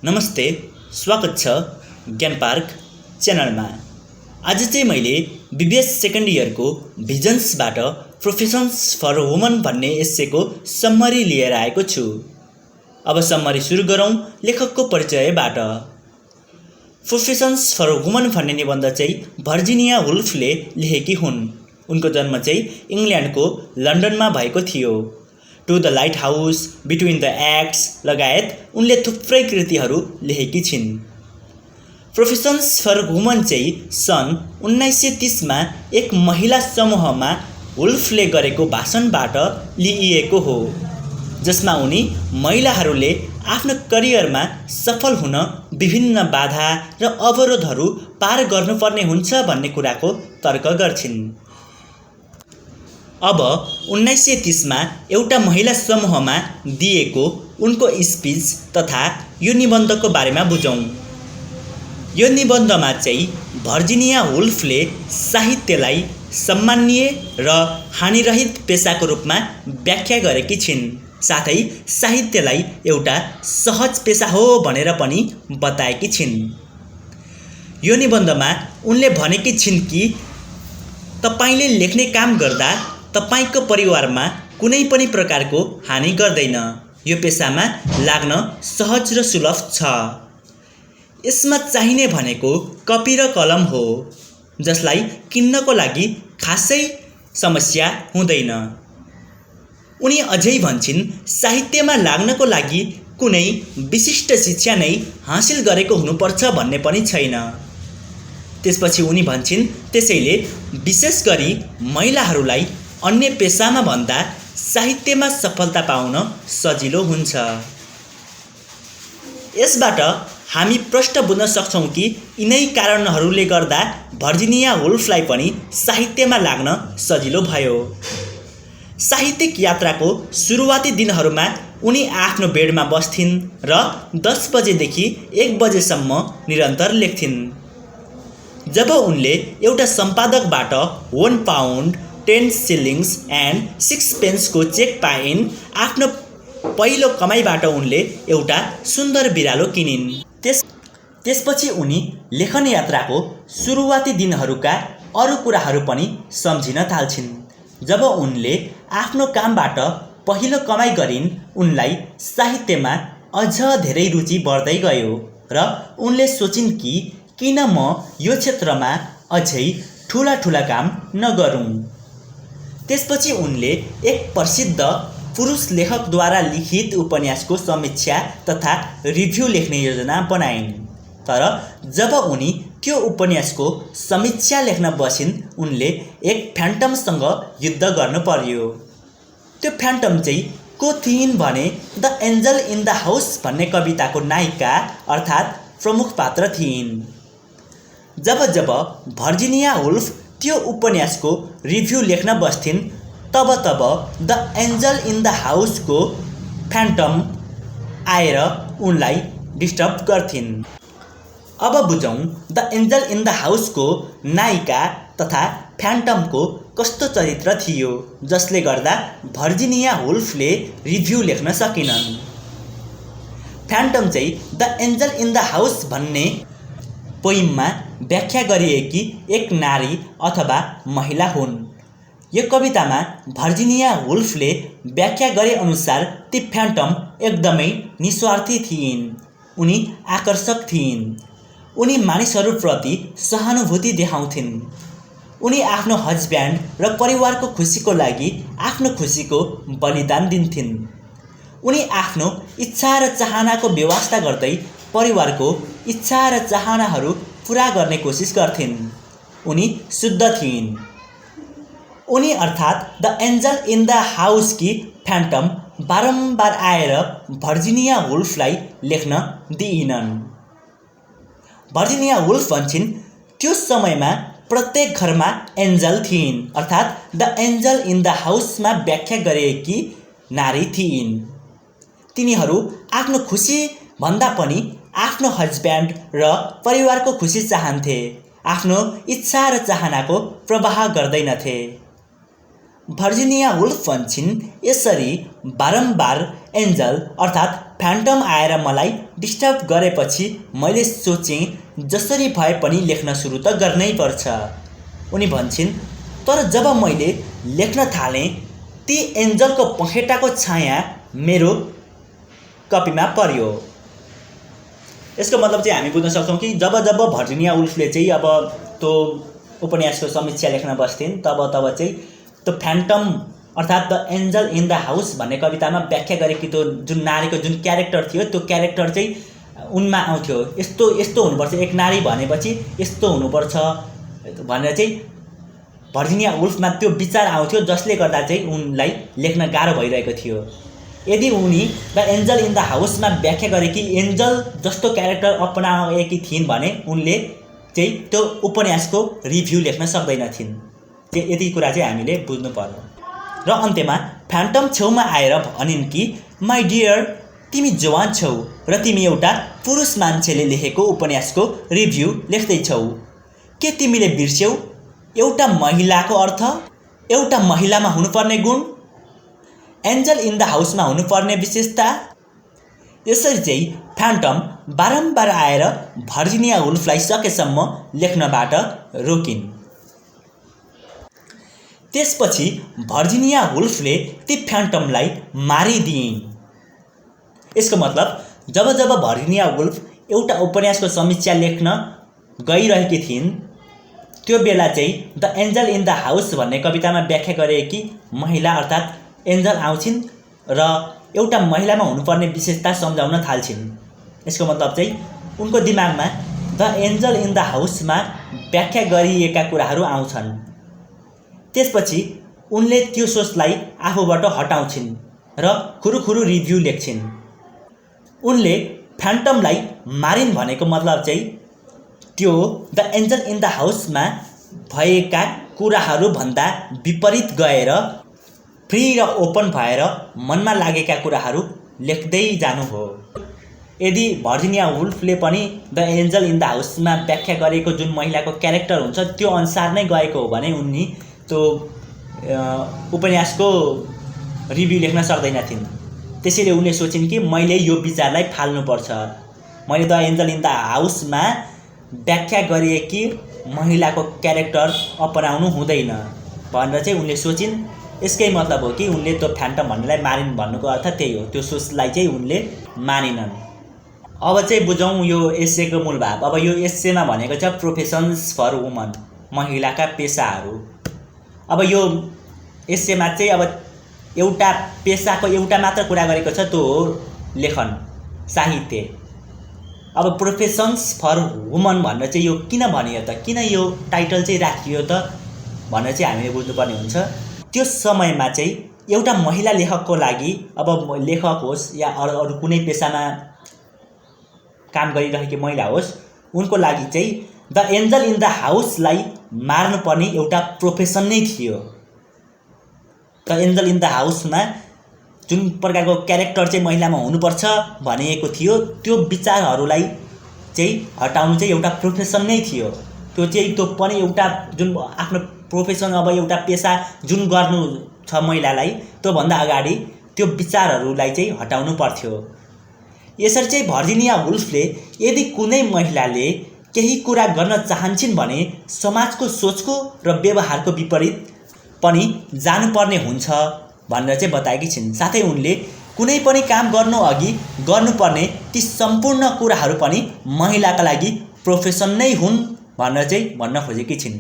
नमस्ते, स्वागत छ ज्ञान पार्क च्यानलमा। आज चाहिँ मैले बीबीएस सेकेन्ड इयरको भिजन्सबाट प्रोफेसन्स फर वुमन भन्ने एस्सेको सम्मरी लिएर आएको छु। अब सम्मरी सुरु गरौँ लेखकको परिचयबाट। प्रोफेसन्स फर वुमन भन्ने निबन्ध चाहिँ भर्जिनिया वुल्फले लेखेकी हुन्। उनको जन्म चाहिँ इङ्ल्यान्डको लन्डनमा भएको थियो। To the Lighthouse, Between the Acts लगायत उनले थुप्रै कृतिहरू लेखेकी छिन्। प्रोफेसन्स फर वुमन चाहिँ सन् 1930मा एक महिला समूहमा वुल्फले गरेको भाषणबाट लिइएको हो, जसमा उनी महिलाहरूले आफ्नो करियरमा सफल हुन विभिन्न बाधा र अवरोधहरू पार गर्नुपर्ने हुन्छ भन्ने कुराको तर्क गर्छिन्। अब 1930मा एउटा महिला समूहमा दिएको उनको स्पिच तथा यो निबन्धको बारेमा बुझौँ। यो निबन्धमा चाहिँ भर्जिनिया वुल्फले साहित्यलाई सम्माननीय र हानिरहित पेसाको रूपमा व्याख्या गरेकी छिन्, साथै साहित्यलाई एउटा सहज पेसा हो भनेर पनि बताएकी छिन्। यो निबन्धमा उनले भनेकी छिन् कि तपाईले लेख्ने काम गर्दा तपाईको परिवारमा कुनै पनि प्रकारको हानि गर्दैन। यो पेसामा लाग्न सहज र सुलभ छ। यसमा चाहिने भनेको कपी र कलम हो, जसलाई किन्नको लागि खासै समस्या हुँदैन। उनी अझै भन्छिन्, साहित्यमा लाग्नको लागि कुनै विशिष्ट शिक्षा नै हासिल गरेको हुनुपर्छ भन्ने पनि छैन। त्यसपछि उनी भन्छिन्, त्यसैले विशेष गरी महिलाहरूलाई अन्य पेसामा भन्दा साहित्यमा सफलता पाउन सजिलो हुन्छ। यसबाट हामी प्रष्ट बुझ्न सक्छौँ कि यिनै कारणहरूले गर्दा भर्जिनिया वुल्फलाई पनि साहित्यमा लाग्न सजिलो भयो। साहित्यिक यात्राको सुरुवाती दिनहरूमा उनी आफ्नो बेडमा बस्थिन् र 10 बजेदेखि 1 बजेसम्म निरन्तर लेख्थिन्। जब उनले एउटा सम्पादकबाट 1 पाउन्ड 10 शिलिङ्स एन्ड 6 पेन्सको चेक पाइन्, आफ्नो पहिलो कमाइबाट उनले एउटा सुन्दर बिरालो किनिन्। त्यसपछि उनी लेखन यात्राको सुरुवाती दिनहरूका अरू कुराहरू पनि सम्झिन थाल्छिन्। जब उनले आफ्नो कामबाट पहिलो कमाइ गरिन्, उनलाई साहित्यमा अझ धेरै रुचि बढ्दै गयो र उनले सोचिन् कि किन म यो क्षेत्रमा अझै ठुला काम नगरौँ। त्यसपछि उनले एक प्रसिद्ध पुरुष लेखकद्वारा लिखित उपन्यासको समीक्षा तथा रिभ्यू लेख्ने योजना बनाइन्। तर जब उनी त्यो उपन्यासको समीक्षा लेख्न बसिन्, उनले एक फ्यान्टमसँग युद्ध गर्नु पर्यो। त्यो फ्यान्टम चाहिँ को थिइन् भने the angel in the house भन्ने कविताको नायिका अर्थात् प्रमुख पात्र थिइन्। जब भर्जिनिया वुल्फ त्यो उपन्यासको रिभ्यू लेख्न बस्थिन्, तब द एन्जल इन द हाउसको फ्यान्टम आएर उनलाई डिस्टर्ब गर्थिन्। अब बुझौँ द एन्जल इन द हाउसको नायिका तथा फ्यान्टमको कस्तो चरित्र थियो, जसले गर्दा भर्जिनिया वुल्फले रिभ्यू लेख्न सकिनन्। फ्यान्टम चाहिँ the angel in the house भन्ने पोइममा व्याख्या गरिएकी एक नारी अथवा महिला हुन्। यो कवितामा भर्जिनिया वुल्फले व्याख्या गरे अनुसार ती फ्यान्टम एकदमै निस्वार्थी थिइन्। उनी आकर्षक थिइन्। उनी मानिसहरूप्रति सहानुभूति देखाउँथिन्। उनी आफ्नो हस्ब्यान्ड र परिवारको खुसीको लागि आफ्नो खुसीको बलिदान दिन्थिन्। उनी आफ्नो इच्छा र चाहनाको व्यवस्था गर्दै परिवारको इच्छा र चाहनाहरू पुरा गर्ने कोसिस गर्थिन्। उनी शुद्ध थिइन्। उनी अर्थात् द एन्जल इन द हाउसकी फ्यान्टम बारम्बार आएर भर्जिनिया वुल्फलाई लेख्न दिइनन्। भर्जिनिया वुल्फ भन्छिन्, त्यो समयमा प्रत्येक घरमा एन्जल थिइन्, अर्थात् द एन्जल इन द हाउसमा व्याख्या गरिएकी नारी थिइन्। तिनीहरू आफ्नो खुसी भन्दा पनि आफ्नो हस्ब्यान्ड र परिवारको खुसी चाहन्थे, आफ्नो इच्छा र चाहनाको प्रवाह गर्दैनथे। भर्जिनिया वुल्फ भन्छन्, यसरी बारम्बार एन्जल अर्थात् फ्यान्टम आएर मलाई डिस्टर्ब गरेपछि मैले सोचेँ जसरी भए पनि लेख्न सुरु त गर्नै पर्छ। उनी भन्छन्, तर जब मैले लेख्न थालेँ ती एन्जलको पखेटाको छाया मेरो कपीमा पर्यो। यसको मतलब चाहिँ हामी बुझ्न सक्छौँ कि जब भर्जिनिया वुल्फले चाहिँ अब त्यो उपन्यासको समीक्षा लेख्न बस्थिन् तब चाहिँ त्यो फ्यान्टम अर्थात् the angel in the house भन्ने कवितामा व्याख्या गरेकी त्यो जुन नारीको जुन क्यारेक्टर थियो त्यो क्यारेक्टर चाहिँ उनमा आउँथ्यो। यस्तो हुनुपर्छ, एक नारी भनेपछि यस्तो हुनुपर्छ भनेर चाहिँ भर्जिनिया वुल्फमा त्यो विचार आउँथ्यो, जसले गर्दा चाहिँ उनलाई लेख्न गाह्रो भइरहेको थियो। यदि उनी द एन्जल इन द हाउसमा व्याख्या गरेकी एन्जल जस्तो क्यारेक्टर अपनाएकी थिइन् भने उनले चाहिँ त्यो उपन्यासको रिभ्यू लेख्न सक्दैनथिन्। यति कुरा चाहिँ हामीले बुझ्नु पर्यो। र अन्त्यमा फ्यान्टम छेउमा आएर भनिन् कि माई डियर, तिमी जवान छौ र तिमी एउटा पुरुष मान्छेले लेखेको उपन्यासको रिभ्यू लेख्दैछौ। के तिमीले बिर्स्यौ एउटा महिलाको अर्थ, एउटा महिलामा हुनुपर्ने गुण, एन्जल इन द हाउसमा हुनुपर्ने विशेषता? यसरी चाहिँ फ्यान्टम बारम्बार आएर भर्जिनिया वुल्फलाई सकेसम्म लेख्नबाट रोकिन्। त्यसपछि भर्जिनिया वुल्फले ती फ्यान्टमलाई मारिदिइन्। यसको मतलब जब भर्जिनिया वुल्फ एउटा उपन्यासको समीक्षा लेख्न गइरहेकी थिइन् त्यो बेला चाहिँ the angel in the house भन्ने कवितामा व्याख्या गरेकी महिला अर्थात् एन्जल आउँछिन् र एउटा महिलामा हुनुपर्ने विशेषता सम्झाउन थाल्छिन्। यसको मतलब चाहिँ उनको दिमागमा द एन्जल इन द हाउसमा व्याख्या गरिएका कुराहरू आउँछन्। त्यसपछि उनले त्यो सोचलाई आफूबाट हटाउँछिन् र खुरुखुरु रिभ्यू लेख्छिन्। उनले फ्यान्टमलाई मारिन् भनेको मतलब चाहिँ त्यो द एन्जल इन द हाउसमा भएका कुराहरूभन्दा विपरीत गएर फ्री र ओपन भएर मनमा लागेका कुराहरू लेख्दै जानु हो। यदि भर्जिनिया वुल्फले पनि द एन्जल इन द हाउसमा व्याख्या गरेको जुन महिलाको क्यारेक्टर हुन्छ त्यो अनुसार नै गएको हो भने उनी त्यो उपन्यासको रिभ्यू लेख्न सक्दैनथिन्। त्यसैले उनले सोचिन् कि मैले यो विचारलाई फाल्नुपर्छ, मैले द एन्जल इन द हाउसमा व्याख्या गरिएकी महिलाको क्यारेक्टर अपनाउनु हुँदैन भनेर चाहिँ उनले सोचिन्। यसकै मतलब हो कि उनले त्यो फ्यान्टम भन्नेलाई मारिन् भन्नुको अर्थ त्यही हो। त्यो सोचलाई चाहिँ उनले मानिनन्। अब चाहिँ बुझौँ यो एस्सेको मूल भाव। अब यो एस्सेमा भनेको छ प्रोफेसन्स फर वुमन, महिलाका पेसाहरू। अब यो एस्सेमा चाहिँ अब एउटा पेसाको एउटा मात्र कुरा गरेको छ, त्यो हो लेखन, साहित्य। अब प्रोफेसन्स फर वुमन भनेर चाहिँ यो किन भनियो त, किन यो टाइटल चाहिँ राखियो त भनेर चाहिँ हामीले बुझ्नुपर्ने हुन्छ। त्यो समयमा चाहिँ एउटा महिला लेखकको लागि, अब लेखक होस् या अरू कुनै पेसामा काम गरिरहेकी महिला होस्, उनको लागि चाहिँ द एन्जल इन द हाउसलाई मार्नुपर्ने एउटा प्रोफेसन नै थियो। द एन्जल इन द हाउसमा जुन प्रकारको क्यारेक्टर चाहिँ महिलामा हुनुपर्छ भनिएको थियो त्यो विचारहरूलाई चाहिँ हटाउनु चाहिँ एउटा प्रोफेसन नै थियो। त्यो पनि एउटा जुन आफ्नो प्रोफेसन, अब एउटा पेसा जुन गर्नु छ महिलालाई, त्योभन्दा अगाडि त्यो विचारहरूलाई चाहिँ हटाउनु पर्थ्यो। यसरी चाहिँ भर्जिनिया वुल्फले यदि कुनै महिलाले केही कुरा गर्न चाहन्छन् भने समाजको सोचको र व्यवहारको विपरीत पनि जानुपर्ने हुन्छ भनेर चाहिँ बताएकी छिन्। साथै उनले कुनै पनि काम गर्नु अघि गर्नुपर्ने ती सम्पूर्ण कुराहरू पनि महिलाका लागि प्रोफेसन नै हुन् भनेर चाहिँ भन्न खोजेकी छिन्।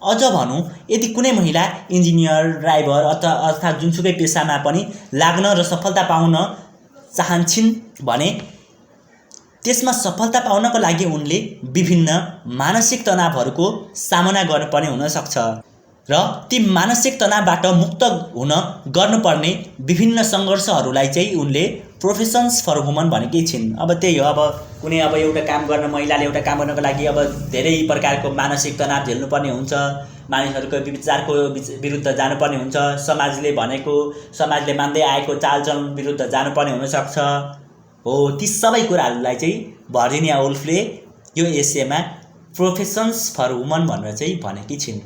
अझ भनौँ, यदि कुनै महिला इन्जिनियर, ड्राइभर अर्थात् जुनसुकै पेसामा पनि लाग्न र सफलता पाउन चाहन्छन् भने त्यसमा सफलता पाउनको लागि उनले विभिन्न मानसिक तनावहरूको सामना गर्नुपर्ने हुनसक्छ र ती मानसिक तनावबाट मुक्त हुन गर्नुपर्ने विभिन्न सङ्घर्षहरूलाई चाहिँ उनले प्रोफेसन्स फर वुमन भनेकै छिन्। अब त्यही हो, अब कुनै एउटा काम गर्न महिलाले एउटा काम गर्नको लागि अब धेरै प्रकारको मानसिक तनाव झेल्नुपर्ने हुन्छ, मानिसहरूको विचारको विरुद्ध जानुपर्ने हुन्छ, समाजले मान्दै आएको चालचलन विरुद्ध जानुपर्ने हुनसक्छ। हो, ती सबै कुराहरूलाई चाहिँ भर्जिनिया वुल्फले यो एस्सेमा प्रोफेसन्स फर वुमन भनेर चाहिँ भनेकी छिन्।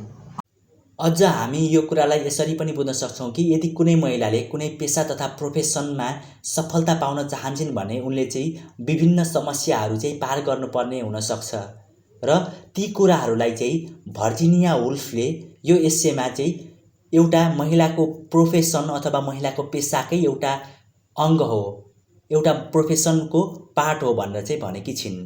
अझ हामी यो कुरालाई यसरी पनि बुझ्न सक्छौँ कि यदि कुनै महिलाले कुनै पेसा तथा प्रोफेसनमा सफलता पाउन चाहन्छन् भने उनले चाहिँ विभिन्न समस्याहरू चाहिँ पार गर्नुपर्ने हुनसक्छ र ती कुराहरूलाई चाहिँ भर्जिनिया वुल्फले यो एस्सेमा चाहिँ एउटा महिलाको प्रोफेसन अथवा महिलाको पेसाकै एउटा अङ्ग हो, एउटा प्रोफेसनको पार्ट हो भनेर चाहिँ भनेकी छिन्।